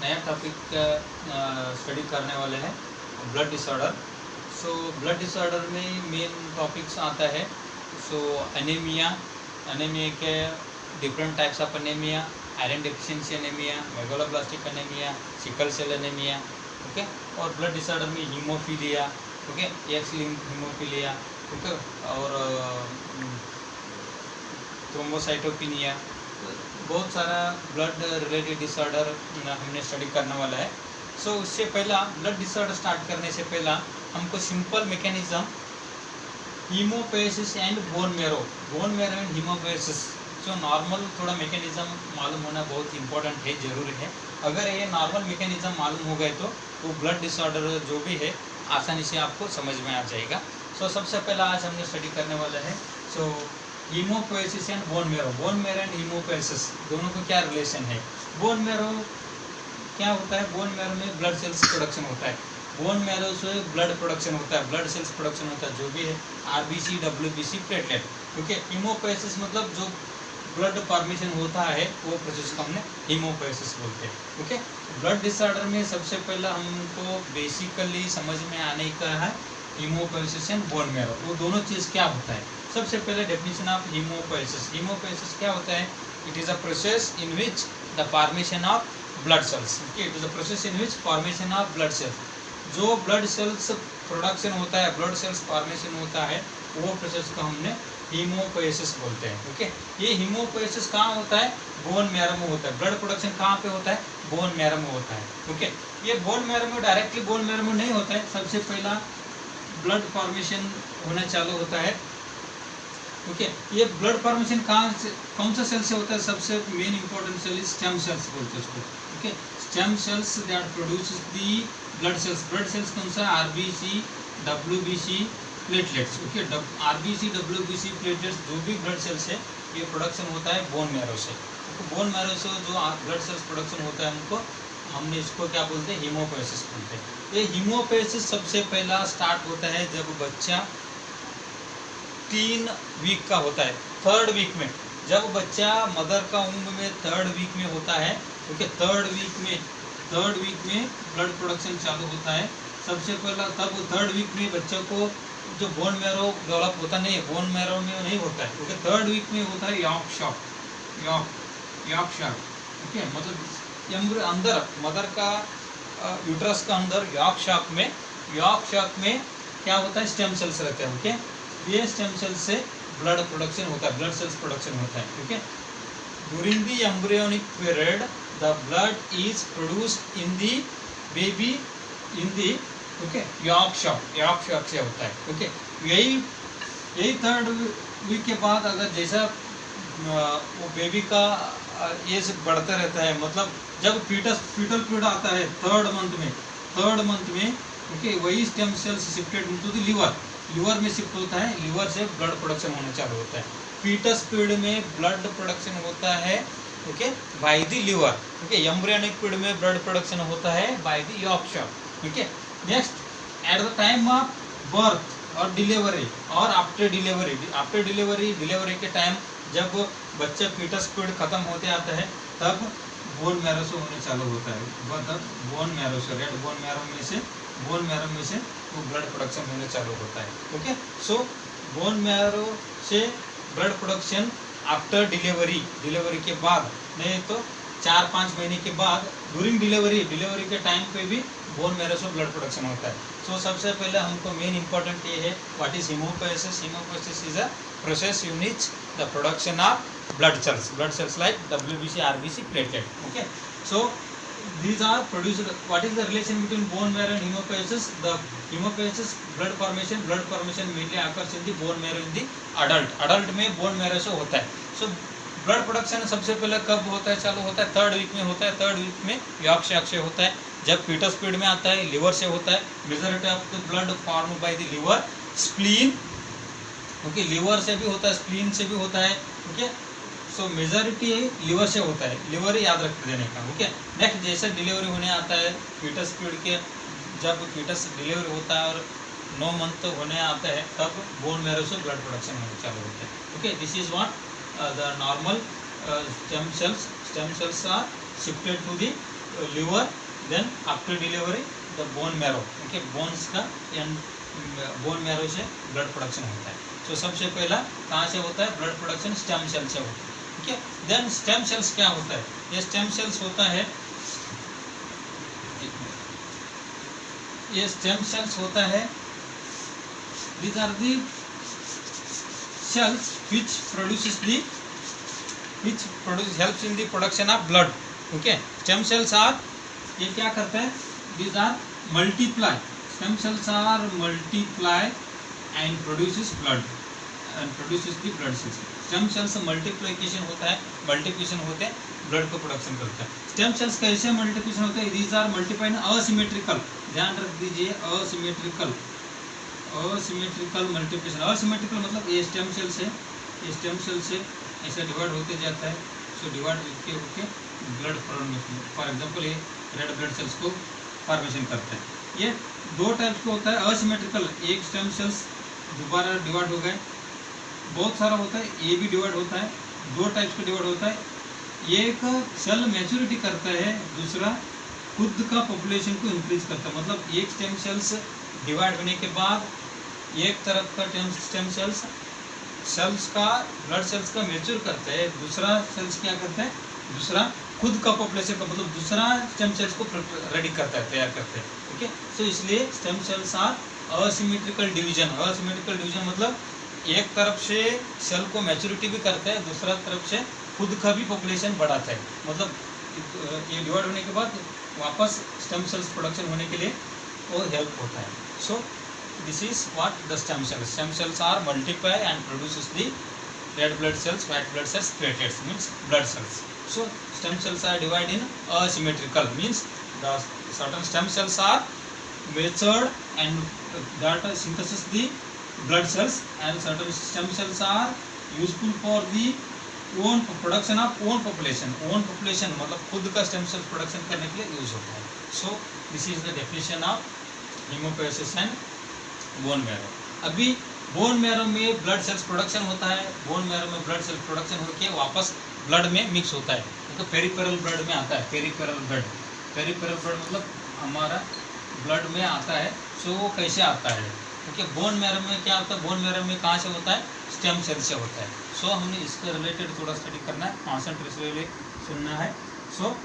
नया topic study करने वाले हैं, blood disorder. So blood disorder में मेन टॉपिक्स आता है एनीमिया के different types of anaemia, iron deficiency anaemia, megaloblastic anaemia, sickle cell anaemia, okay. और ब्लड डिसऑर्डर में haemophilia, okay, X linked haemophilia, okay, और थ्रोम्बोसाइटोपिनिया, बहुत सारा ब्लड रिलेटेड डिसऑर्डर हमने स्टडी करने वाला है। सो उससे पहला ब्लड डिसऑर्डर स्टार्ट करने से पहला हमको simple mechanism haemopoiesis and bone marrow and haemopoiesis जो नॉर्मल थोड़ा मैकेनिज्म मालूम होना बहुत इंपॉर्टेंट है, ज़रूरी है। अगर ये नॉर्मल मैकेनिज्म मालूम हो गए तो वो ब्लड डिसऑर्डर जो भी है आसानी से आपको समझ में आ जाएगा। सो सबसे पहला आज हमने स्टडी करने वाला है हीमोपोएसिस एंड बोन मैरो एंड हीमोपोएसिस दोनों को क्या रिलेशन है। बोन मैरो क्या होता है? बोन मैरो में ब्लड सेल्स प्रोडक्शन होता है, बोन मैरो से ब्लड प्रोडक्शन होता है, ब्लड सेल्स प्रोडक्शन होता है, जो भी है आरबीसी, डब्ल्यूबीसी, प्लेटलेट, ओके। हीमोपोएसिस मतलब जो ब्लड फॉर्मेशन होता है वो प्रोसेस को हमने हीमोपोएसिस बोलते हैं, ओके। ब्लड डिसऑर्डर में सबसे पहला हमको बेसिकली समझ में आने का है हीमोपोएसिस एंड बोन मैरो, वो दोनों चीज़ क्या होता है। सबसे पहले डेफिनेशन ऑफ हीमोपोएसिस क्या होता है? It is a process in which the formation of blood sales, okay, it is a process in which formation of blood sales, जो ब्लड सेल्स प्रोडक्शन होता है, ब्लड सेल्स फॉर्मेशन होता है, वो प्रोसेस को हमने हीमोपोएसिस बोलते हैं, ओके। ये हीमोपोएसिस कहाँ होता है? बोन मैरो में होता है। ब्लड प्रोडक्शन कहाँ पे होता है? बोन मैरो में होता है, ओके। ये बोन मैरो में डायरेक्टली बोन मैरो में नहीं होता है, सबसे पहला ब्लड फॉर्मेशन होना चालू होता है, ओके। ये ब्लड फॉर्मेशन कहाँ से, कौन सा सेल से होता है? सबसे main important cell is stem cells बोलते हैं उसको, okay. Stem cells that produces the blood cells कौन सा? RBC, WBC, platelets, okay. RBC, WBC, platelets जो भी ब्लड सेल्स है ये प्रोडक्शन होता है बोन मैरो से, तो बोन मैरो से जो ब्लड सेल्स प्रोडक्शन होता है हमने इसको क्या बोलते हैं? हीमोपोएसिस बोलते हैं। ये हीमोपोएसिस सबसे पहला स्टार्ट होता है जब बच्चा 3 वीक का होता है, 3rd वीक में, जब बच्चा मदर का उम्र में 3rd वीक में होता है, ओके। 3rd वीक में ब्लड प्रोडक्शन चालू होता है सबसे पहला। तब 3rd वीक में बच्चे को जो बोन मैरो डेवलप होता नहीं है, बोन मैरो में नहीं होता है, ओके। 3rd वीक में होता है यॉर्क शॉक, ओके। मतलब अंदर मदर का यूट्रस का अंदर यॉर्क शॉक में क्या होता है? स्टेम सेल्स रहते हैं, ओके। ये स्टेम सेल से ब्लड प्रोडक्शन होता है, ब्लड सेल्स प्रोडक्शन होता है, okay. During the embryonic period the blood is produced in the baby in the, okay, York shock से होता है, ओके। यही 3rd वीक के बाद अगर जैसा वो बेबी का एज बढ़ता रहता है, मतलब जब फीटल पीरियड आता है 3rd मंथ में, ओके, वही stem cells shifted into the liver में शिफ्ट होता है, लिवर से ब्लड प्रोडक्शन होना चालू होता है। फीटस पीरियड में ब्लड प्रोडक्शन होता है, okay, by the liver, okay. Embryonic period में ब्लड प्रोडक्शन होता है by the York shock, okay. Next, at the time of birth और डिलीवरी और आफ्टर डिलीवरी के टाइम जब बच्चा फीटस पीरियड खत्म होते आता है तब बोन मैरो से होने चालू होता है, तब बोन मैरो से, रेड बोन मैरो में से वो ब्लड प्रोडक्शन होने चालू होता है, ओके। सो बोन मैरो से ब्लड प्रोडक्शन आफ्टर डिलीवरी के बाद, नहीं तो 4-5 महीने के बाद, ड्यूरिंग डिलीवरी के टाइम पे भी बोन मैरो से ब्लड प्रोडक्शन होता है। सो सबसे पहले हमको मेन इंपॉर्टेंट ये है, what is haemopoiesis is a process in which the production of blood cells like WBC, RBC, platelet, okay. So these are produced. What is the relation between bone marrow and hematopoiesis? The hematopoiesis blood formation mainly occurs in the bone marrow in the adult में bone marrow से होता है। So blood production सबसे पहले कब होता है? चालू होता है 3rd वीक में होता है। 3rd वीक में यॉर्क शॉक से होता है। जब फीटस पीरियड में आता है लिवर से होता है। Majority of the blood form by the liver, spleen, okay, liver से भी होता है, स्प्लीन से भी होता है, ओके। सो मेजॉरिटी लिवर से होता है, लिवर याद रख देने का, ओके। नेक्स्ट, जैसे डिलीवरी होने आता है फीटस पीरियड के, जब फीटस डिलीवरी होता है और 9 मंथ होने आता है तब बोन मैरो से ब्लड प्रोडक्शन होने चालू होता है, okay. This is what the normal stem cells are shifted to the liver, then after delivery the bone marrow, okay, bones का एंड बोन मैरो से ब्लड प्रोडक्शन होता है. तो सबसे पहला कहाँ से होता है ब्लड प्रोडक्शन? स्टेम सेल से होता है. ठीक है. देन स्टेम सेल्स क्या होता है? ये स्टेम सेल्स होता है, ये स्टेम सेल्स होता है, these are the cells which helps in the production of blood. Okay, stem cells are, ये क्या करता है? These are multiply, stem cells are multiply and produces blood and produces the blood cells. Stem cells multiplication होता है, multiplication होते हैं blood को production करता है. स्टेम सेल्स कैसे मल्टीप्लिकेशन होते हैं? These are multiplied asymmetrical. ध्यान रख दीजिए, असिमेट्रिकल, असिमेट्रिकल मल्टीप्लिकेशन. असिमेट्रिकल मतलब ये स्टेम सेल से, ये स्टेम सेल से ऐसे डिवाइड होते जाता है. सो डिवाइड होके ब्लड फॉर्मेशन, फॉर एग्जांपल ये रेड ब्लड सेल्स को फॉर्मेशन करता है. ये दो टाइप्स का होता है. असिमेट्रिकल, एक स्टेम सेल्स दोबारा डिवाइड हो गए, बहुत सारा होता है. ये भी डिवाइड होता है, दो टाइप्स का डिवाइड होता है. एक सेल मैच्योरिटी करता है, दूसरा खुद का पॉपुलेशन को इंक्रीज करता है. मतलब एक स्टेम सेल्स डिवाइड होने के बाद एक तरफ का स्टेम सेल्स का ब्लड सेल्स का मैच्योर करता है, दूसरा सेल्स क्या करता है? दूसरा खुद का पॉपुलेशन का मतलब दूसरा स्टेम सेल्स को रेडी करता है, तैयार करता है. ओके, सो इसलिए stem cells are asymmetrical division. Asymmetrical division मतलब एक तरफ से सेल को मैच्योरिटी भी करता है, दूसरा तरफ से खुद का भी पॉपुलेशन बढ़ाता है. मतलब ये डिवाइड होने के बाद वापस स्टेम सेल्स प्रोडक्शन होने के लिए वो हेल्प होता है. So this is what the stem cells. Stem cells are multiply and produces the red blood cells, white blood cells, platelets means blood cells. So stem cells are divide in asymmetrical means the certain stem cells are matured and that synthesis the blood cells, and certain stem cells are useful for the own production of own population. own population मतलब खुद का stem cell production करने के लिए use होता है. so this is the definition of hemopoiesis and bone marrow. अभी bone marrow में ब्लड सेल्स प्रोडक्शन होता है. बोन मैरो में ब्लड सेल्स प्रोडक्शन होकर वापस ब्लड में मिक्स होता है, तो पेरिफेरल ब्लड में आता है. पेरिफेरल ब्लड, पेरिफेरल ब्लड मतलब हमारा ब्लड में आता है. सो वो कैसे आता है? क्योंकि बोन मैरो में क्या होता है? बोन मैरो में कहाँ से होता है? स्टेम सेल से होता है. सो हमने इसके रिलेटेड थोड़ा स्टडी करना है, कॉन्सेंट्रेशन सुनना है. सो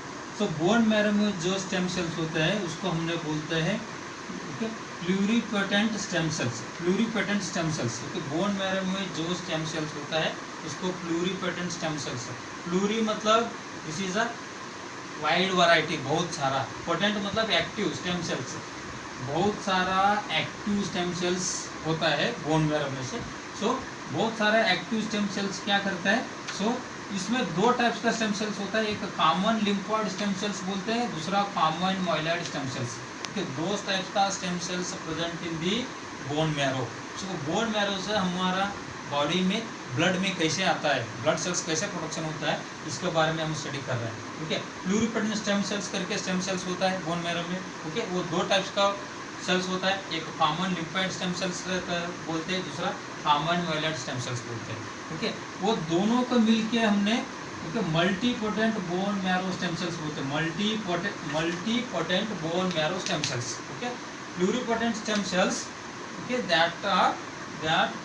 बोन मैरो में जो स्टेम सेल्स होता है उसको हमने बोलते हैं pluripotent stem cells. Pluripotent stem cells, क्योंकि बोन मैरो में जो स्टेम सेल्स होता है उसको प्लूरिपोटेंट स्टेम सेल्स. प्लूरी मतलब this is a wide variety, बहुत सारा. पोटेंट मतलब एक्टिव स्टेम सेल्स, बहुत सारा एक्टिव स्टेम सेल्स होता है बोन मैरो में से. सो बहुत सारा एक्टिव स्टेम सेल्स क्या करता है? सो इसमें दो टाइप्स का स्टेम सेल्स होता है. एक कॉमन लिम्फोइड स्टेम सेल्स बोलते हैं, दूसरा कॉमन माइलॉइड स्टेम सेल्स. दो टाइप्स का stem cells present in the bone marrow. So bone marrow से हमारा बॉडी में ब्लड में कैसे आता है, ब्लड सेल्स कैसे प्रोडक्शन होता है, इसके बारे में हम स्टडी कर रहे हैं. ओके, प्लूरिपोटेंट स्टेम सेल्स करके स्टेम सेल्स होता है बोन मैरो में. ओके, वो दो टाइप्स का सेल्स होता है. एक कॉमन लिम्फोइड स्टेम सेल्स बोलते हैं, दूसरा कॉमन माइलॉइड स्टेम सेल्स बोलते हैं. ओके, वो दोनों को मिलके हमने multipotent bone marrow stem cells बोलते हैं. Multipotent bone marrow stem cells. Okay, pluripotent stem cells, okay, that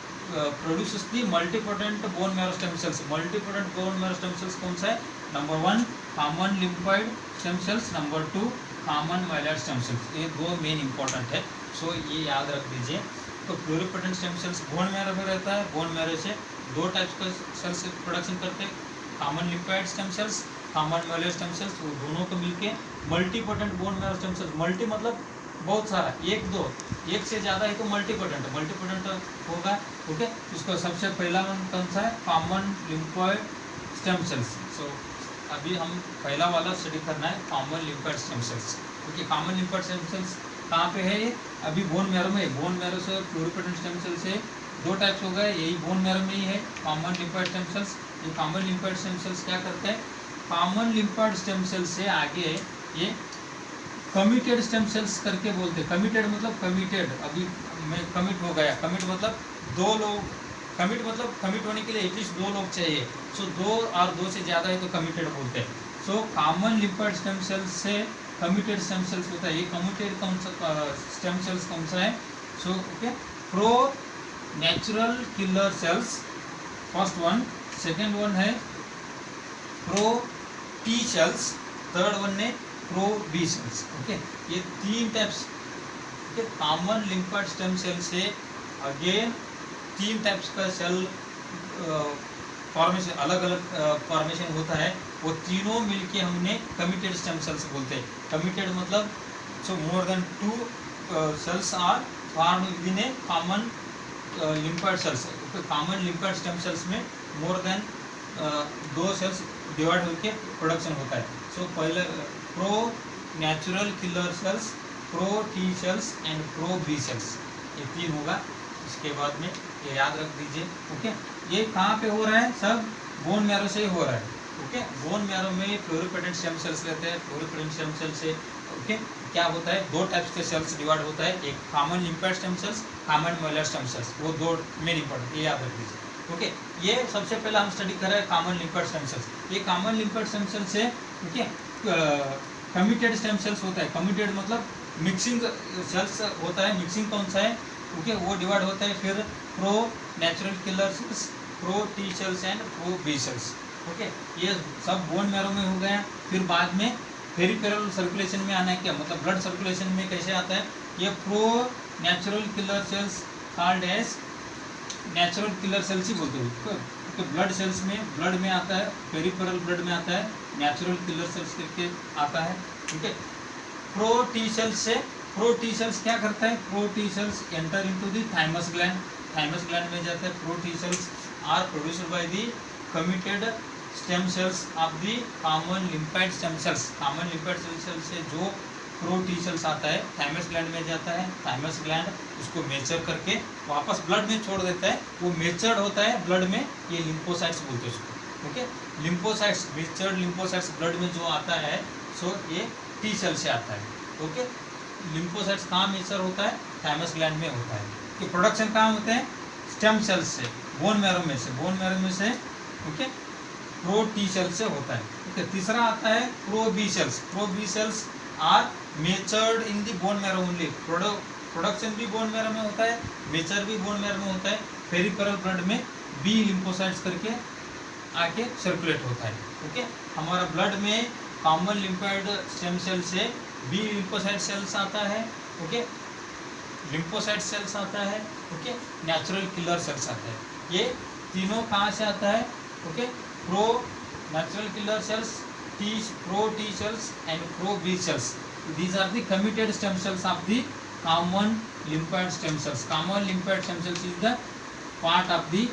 produces the multipotent bone marrow stem cells. multipotent bone marrow stem cells कौन सा है? Number 1 common lymphoid stem sales, number 2 common myeloid stem cells. ये दो main important है. सो ये याद रख दीजिए. तो pluripotent stem cells bone marrow में रहता है. बोन मैरो से दो टाइप्स का सेल्स प्रोडक्शन करते हैं, common lymphoid stem cells, common myeloid stem cells. वो दोनों को मिलके multipotent bone marrow stem cells. Multi मतलब बहुत सारा, एक दो, एक से ज़्यादा है तो मल्टीपोटेंट. मल्टीपोटेंट होगा. ओके, उसका सबसे पहला कौन सा है? Common lymphoid stem cells. So अभी हम पहला वाला स्टडी करना है, common lymphoid stem cells. Okay, common lymphoid stem cells कहाँ पे है? ये अभी बोन मैरो में. बोन मैरो से प्लूरिपोटेंट स्टेम सेल से दो टाइप्स हो गए, यही बोन मैरो में ही है, कॉमन लिम्फोइड स्टेम सेल्स. ये कॉमन लिम्फोइड स्टेम सेल्स क्या करते हैं? कॉमन लिम्फोइड स्टेम सेल से आगे ये कमिटेड स्टेम सेल्स करके बोलते हैं. कमिटेड मतलब कमिटेड, अभी मैं कमिट हो गया. कमिट मतलब दो लोग, कमिट मतलब कमिट होने के लिए एटलीस्ट दो लोग चाहिए. सो दो और दो से ज़्यादा है तो कमिटेड बोलते हैं. So common lymphoid stem cells से कमिटेड स्टेम सेल्स होता है। ये कमिटेड कौन सा स्टेम सेल्स कौन सा है? So okay, pro natural killer cells first one, second one है pro T cells, third one है प्रो बी सेल्स। ओके, ये तीन टाइप्स के कॉमन लिम्फोइड स्टेम सेल से अगेन तीन टाइप्स का सेल फॉर्मेशन, अलग अलग फॉर्मेशन होता है। वो तीनों मिलके हमने कमिटेड स्टेम सेल्स बोलते हैं। कमिटेड मतलब so more than 2 cells are formed within a common lymphoid cells. Common lymphoid stem cells में मोर देन 2 सेल्स डिवाइड होकर प्रोडक्शन होता है। सो पहले pro natural killer cells, pro T cells and pro B cells, ये तीन होगा। इसके बाद में ये याद रख दीजिए। ओके, ये कहाँ पे हो रहा है? सब बोन मैरो से ही हो रहा है। ओके, बोन मैरो में प्लूरिपोटेंट स्टेम सेल्स रहते हैं। प्लूरिपोटेंट स्टेम सेल से ओके क्या होता है? 2 टाइप्स के सेल्स डिवाइड होता है, एक common lymphoid stem cells, common molar stem cells. वो 2 मेन इंपॉर्टेंट, ये याद रख दीजिए। ओके, ये सबसे पहले हम स्टडी कर रहे हैं कॉमन लिम्फोइड स्टेम सेल्स। ये कॉमन लिम्फोइड स्टेम सेल से ओके कमिटेड स्टेम सेल्स होता है। कमिटेड मतलब मिक्सिंग सेल्स होता है। मिक्सिंग कौन सा है? ओके, वो डिवाइड होता है फिर pro natural killer cells, pro T cells and pro B cells. Okay, ये सब बोन मैरो में हो गया। फिर बाद में पेरिफेरल सर्कुलेशन में आना है। क्या मतलब? ब्लड सर्कुलेशन में कैसे आता है? ये pro natural killer cells called as natural killer cells ही बोलते हैं। तो ब्लड सेल्स में, ब्लड में आता है, पेरिफेरल ब्लड में आता है, नेचुरल किलर सेल्स करके आता है। ठीक है, प्रो टी सेल्स से, प्रो टी सेल्स क्या करता है? Pro T cells enter into the thymus gland, thymus gland में जाता है। Pro T cells are produced by the committed stem cells of the common lymphoid stem cells. Common lymphoid stem cell से जो pro T sales आता है thymus gland में जाता है। थाइमस ग्लैंड उसको मेचर करके वापस ब्लड में छोड़ देता है। वो मेचर्ड होता है ब्लड में, ये लिम्फोसाइट्स बोलते हैं उसको। ओके, लिम्फोसाइट्स, मेचर्ड लिम्फोसाइट्स ब्लड में जो आता है सो ये टी सेल से आता है। ओके, लिम्फोसाइट्स कहाँ मेचर होता है? थाइमस ग्लैंड में होता है। कि प्रोडक्शन कहाँ होते हैं? स्टेम सेल्स से, बोन मैरो में से, बोन मैरो में से ओके प्रो टी सेल से होता है। ओके, तीसरा आता है pro B cells. Pro B cells are matured in the bone marrow only. Production भी बोन मैरो में होता है, मेचर भी बोन मैरो में होता है। पेरिफेरल ब्लड में बी लिम्फोसाइट्स करके आके सर्कुलेट होता है। ओके, हमारा ब्लड में कॉमन लिम्फोइड स्टेम सेल से बी लिम्फोसाइट सेल्स आता है। ओके, लिम्फोसाइट सेल्स आता है। ओके, नेचुरल किलर सेल्स आता है। ये तीनों कहाँ से आता है? Okay, pro natural killer cells, pro T cells and pro B cells, these are the committed stem cells of the common lymphoid stem cells. Common lymphoid stem cells is the part of the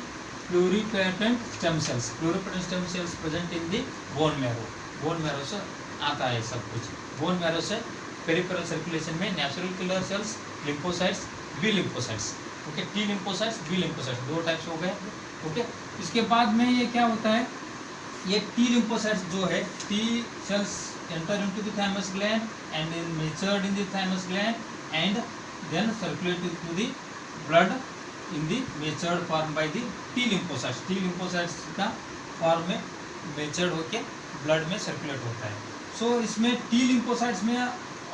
pluripotent stem cells. Pluripotent stem cells present in the bone marrow. Bone marrow से आता है सब कुछ। bone marrow से peripheral circulation में natural killer cells, lymphocytes, B lymphocytes. Okay, T lymphocytes, B lymphocytes, 2 types हो गए। Okay, इसके बाद में ये क्या होता है? ये T lymphocytes जो है, T cells enter into the thymus gland and then matured in the thymus gland and then circulated to the blood in the matured form by the T lymphocytes. T lymphocytes का form में matured होके blood में circulate होता है। सो इसमें T lymphocytes में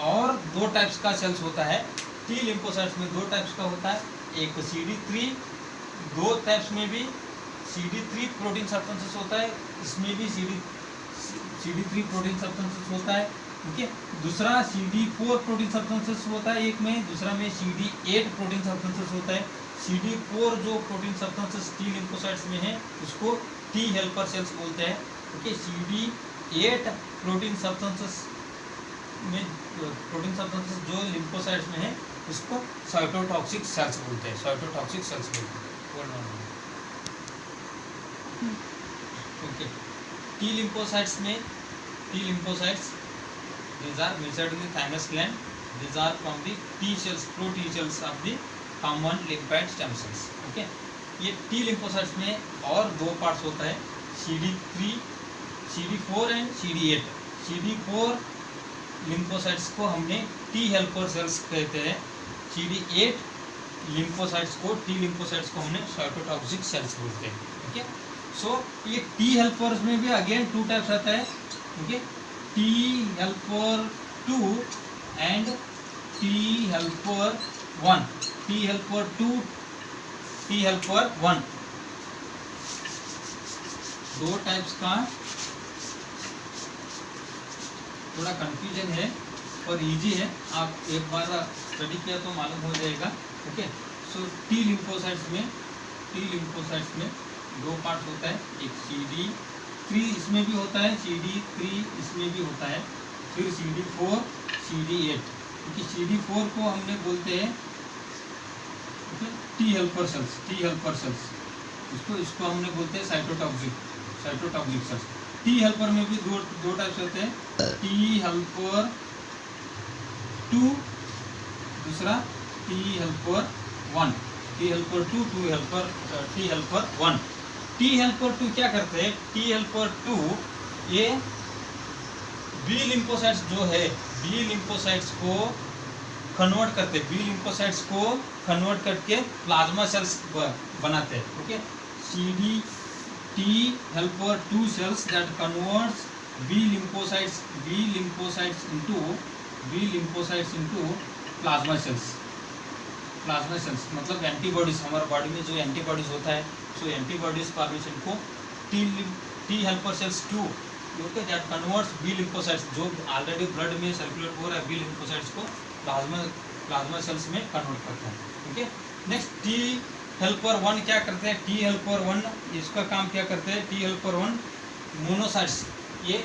और 2 types का सेल्स होता है। T lymphocytes में 2 टाइप्स का होता है, एक CD3, 2 टाइप्स में भी CD3 प्रोटीन सब्सटेंसेस होता है, इसमें भी CD3 प्रोटीन सब्सटेंसेस होता है। ओके, दूसरा CD4 प्रोटीन सब्सटेंसेस होता है एक में, दूसरा में CD8 प्रोटीन सब्सटेंसेस होता है। CD4 जो प्रोटीन सब्सटेंसेस T लिम्फोसाइट्स में है उसको T हेल्पर सेल्स बोलते हैं। ओके, CD8 प्रोटीन सब्सटेंसेस में, प्रोटीन सब्सटेंसेस जो लिम्फोसाइट्स में है उसको साइटोटॉक्सिक सेल्स बोलते हैं। साइटोटॉक्सिक सेल्स बोलते हैं। ओके, T lymphocytes में, T lymphocytes these are measured in the thymus gland. These are from the T cells, pro T cells of the common lymphoid stem cells. Okay, ये T lymphocytes में और 2 parts होता है, CD3, CD4 and CD8। CD4 lymphocytes को हमने T helper cells कहते हैं। CD8 lymphocytes को, T lymphocytes को हमने साइटोटॉक्सिक सेल्स बोलते हैं। ओके, सो ये T हेल्पर्स में भी अगेन 2 टाइप्स आता है। Okay, T helper 2 and T helper 1, T helper 2, T helper 1, दो टाइप्स का थोड़ा कंफ्यूजन है और इजी है, आप एक बार स्टडी किया तो मालूम हो जाएगा। ओके, सो टी लिम्फोसाइट्स में दो पार्ट होता है, एक CD3 इसमें भी होता है, CD3 इसमें भी होता है, फिर CD4, CD8, क्योंकि CD4 को हमने बोलते हैं टी हेल्पर सेल्स, इसको हमने बोलते हैं साइटोटॉक्सिक सेल्स। टी हेल्पर में भी दो टाइप्स होते हैं, टी हेल्पर 2, दूसरा T helper 1, T helper 2, T helper 1। T helper 2 क्या करते हैं, टी हेल्पर 2 ये बी लिम्फोसाइट्स जो है, बी लिम्फोसाइट्स को कन्वर्ट करते हैं, बी लिम्फोसाइट्स को कन्वर्ट करके प्लाज्मा सेल्स बनाते हैं। Okay, T helper 2 cells that converts B lymphocytes into plasma cells मतलब एंटीबॉडीज, हमारे बॉडी में जो एंटीबॉडीज होता है, सो एंटीबॉडीज फॉर्मेशन को T helper cells 2 okay that converts B lymphocytes जो ऑलरेडी ब्लड में सर्कुलेट हो रहा है, B lymphocytes को प्लाज्मा सेल्स में कन्वर्ट करता है। ओके, नेक्स्ट टी हेल्पर 1 क्या करते हैं, टी हेल्पर 1 इसका काम क्या करते हैं, टी हेल्पर 1 मोनोसाइट्स, ये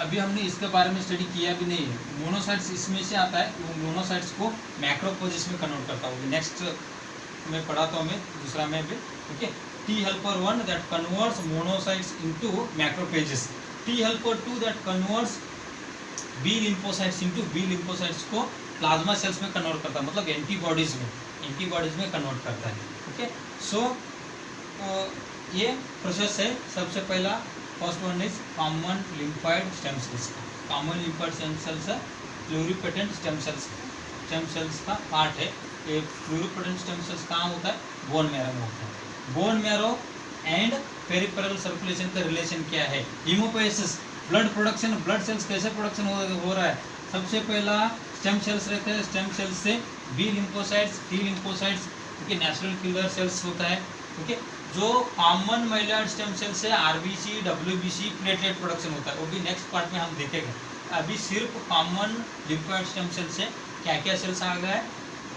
अभी हमने इसके बारे में स्टडी किया भी नहीं है, मोनोसाइट्स इसमें से आता है, वो मोनोसाइट्स को मैक्रोफेजेस में कन्वर्ट करता हूँ, नेक्स्ट में पढ़ाता हूँ मैं दूसरा में भी। Okay, T helper 1 that converts monocytes into macrophages, T helper 2 that converts B lymphocytes into B lymphocytes को प्लाज्मा सेल्स में कन्वर्ट करता है, मतलब एंटीबॉडीज में कन्वर्ट करता है। ओके, सो ये प्रोसेस है। सबसे पहला first one is common lymphoid stem cells का, कॉमन लिम्फाइड स्टेम सेल्स है प्लूरिपोटेंट स्टेम सेल्स का पार्ट है। ये प्लूरिपोटेंट स्टेम सेल्स कहाँ होता है, बोन मैरो में होता है। Bone marrow and peripheral circulation का रिलेशन क्या है, haemopoiesis, blood production, blood cells कैसे प्रोडक्शन हो रहा है, सबसे पहला स्टेम सेल्स रहते हैं, स्टेम सेल्स से B lymphocytes, T lymphocytes, okay, natural killer cells होता है। ओके, जो कॉमन माइलॉइड स्टेम सेल से आरबीसी, डब्ल्यूबीसी, प्लेटलेट प्रोडक्शन होता है, वो भी नेक्स्ट पार्ट में हम देखेंगे। अभी सिर्फ कॉमन लिम्फोइड स्टेम सेल से क्या क्या सेल्स आ गया है।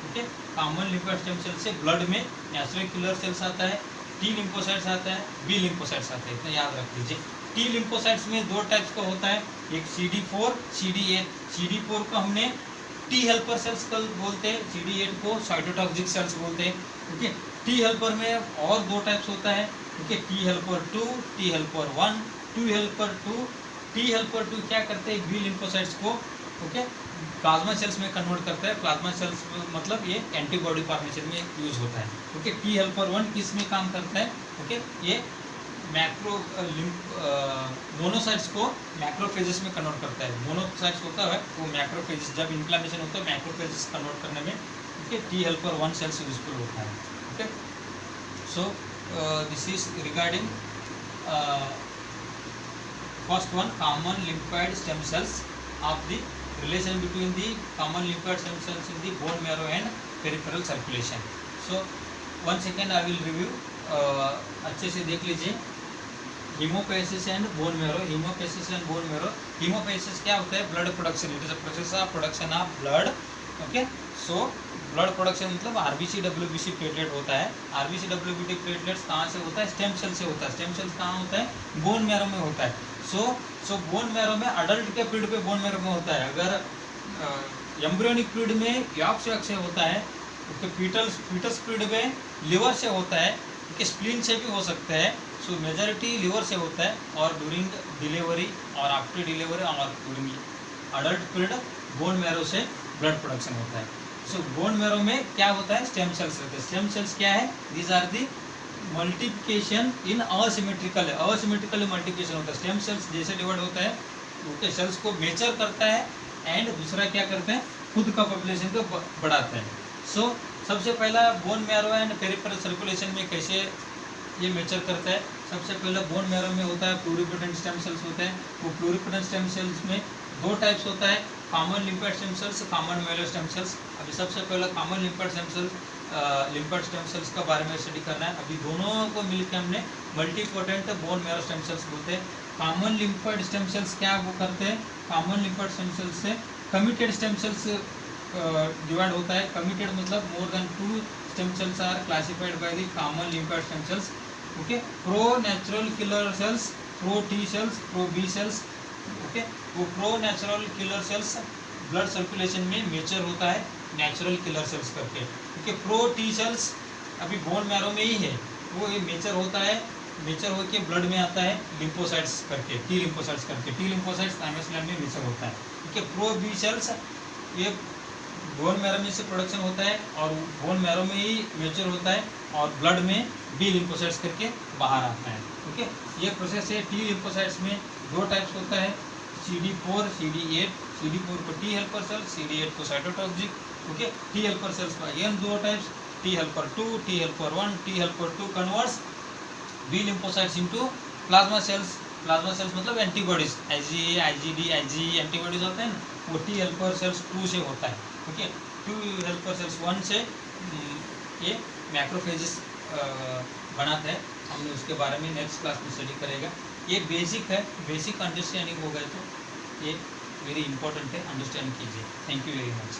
Okay, common lymphoid stem cell से ब्लड में नेचुरल किलर सेल्स आता है, टी लिम्फोसाइट्स आता है, बी लिम्फोसाइट्स आता है, इतना याद रख लीजिए। टी लिम्फोसाइट्स में दो टाइप्स का होता है, एक CD4, CD8। CD4 को हमने टी हेल्पर सेल्स कल बोलते हैं, CD8 को साइटोटॉक्सिक सेल्स बोलते हैं। ओके, टी हेल्पर में और दो टाइप्स होता है। Okay, T helper 2, T helper 1, T helper 2 क्या करते हैं, बी लिम्फोसाइट्स को ओके प्लाज्मा सेल्स में कन्वर्ट करता है। प्लाज्मा सेल्स मतलब ये एंटीबॉडी फॉर्मेशन में यूज होता है। ओके, टी हेल्पर 1 किस में काम करता है, ओके, ये मोनोसाइट्स को मैक्रोफेजेस में कन्वर्ट करता है। मोनोसाइट्स होता है वो मैक्रोफेजेस, जब इन्फ्लेमेशन होता है मैक्रोफेजेस कन्वर्ट करने में okay T helper 1 cells useful होता है। Okay, so this is regarding first one common lymphoid stem cells of the relation between the common lymphoid stem cells in the bone marrow and peripheral circulation. So 1 second I will review, अच्छे से देख लीजिए। Haemopoiesis and bone marrow, haemopoiesis and bone marrow. Haemopoiesis क्या होता है, blood production, it is a process of production of blood. Okay, so blood production मतलब RBC WBC platelet होता है। आरबीसी डब्ल्यूबीसी प्लेटलेट्स कहाँ से होता है, स्टेम सेल से होता है। स्टेम सेल्स कहाँ होता है, बोन मैरो में होता है। सो बोन मैरो में अडल्ट के पीरियड पे बोन मैरो में होता है। अगर एम्ब्रियोनिक पीरियड में यॉर्क से होता है, तो फीटस पीरियड में लिवर से होता है, कि स्प्लीन से भी हो सकता है। सो मेजॉरिटी लिवर से होता है, और ड्यूरिंग डिलीवरी और आफ्टर डिलीवरी और during adult period bone marrow से ब्लड प्रोडक्शन होता है। सो बोन मैरो में क्या होता है, स्टेम सेल्स रहते हैं। स्टेम सेल्स क्या है, these are the multiplication in asymmetrical multiplication होता है। स्टेम सेल्स जैसे डिवाइड होता है, ओके, सेल्स को मेचर करता है, एंड दूसरा क्या करते हैं, खुद का पॉपुलेशन को बढ़ाते हैं। सबसे पहला bone marrow and peripheral circulation में कैसे ये मेचर करता है, सबसे पहले बोन मैरो में होता है प्लूरिपोटेंट स्टेम सेल्स होते हैं। वो प्लूरिपोटेंट स्टेम सेल्स में दो टाइप्स होता है, common lymphoid stem cells, common मेलो स्टेम सेल्स। अभी सबसे पहले कॉमन लिम्फेड स्टेम सेल्स का बारे में स्टडी करना है। अभी दोनों को मिलकर हमने multipotent bone marrow stem cells बोलते हैं। कॉमन लिम्फेड स्टेम सेल्स क्या वो करते हैं, कॉमन लिम्फेड स्टेम सेल्स से कमिटेड स्टेम सेल्स डिवाइड होता है। कमिटेड मतलब more than 2 stem cells are classified by the common lymphoid stem cells. Okay, pro natural killer cells, pro T cells, pro B cells. Okay, वो pro natural killer cells blood circulation में mature होता है natural killer cells करके। Okay, pro T cells अभी bone marrow में ही है, वो ये मेचर होता है, मेचर होकर ब्लड में आता है लिम्फोसाइट्स करके, टी लिम्फोसाइट्स करके। टी लिम्फोसाइट्स थाइमस ग्लैंड में मेचर होता है। ओके, प्रो बी सेल्स ये बोन मैरो में से प्रोडक्शन होता है और बोन मैरो में ही मेचर होता है और ब्लड में बी लिम्फोसाइट्स करके बाहर आता है। ओके, ये प्रोसेस है। टी लिम्फोसाइट्स में दो टाइप्स होता है, CD4, CD8। CD4 को टी हेल्पर सेल, CD8 को cytotoxic. Okay, T helper cells का अगेन दो types, T helper 2, T helper 1। T helper 2 converts B lymphocytes into plasma cells. Plasma cells मतलब antibodies, IgA, IgD, IgE antibodies होते हैं ना, वो T helper sales 2 से होता है। ओके, 2 हेल्पर सेल्स 1 से ये मैक्रोफेजेस बनाते हैं। हमने उसके बारे में नेक्स्ट क्लास में स्टडी करेगा। ये बेसिक है, बेसिक अंडरस्टैंडिंग हो गए तो ये वेरी इंपॉर्टेंट है, अंडरस्टैंड कीजिए। Thank you very much.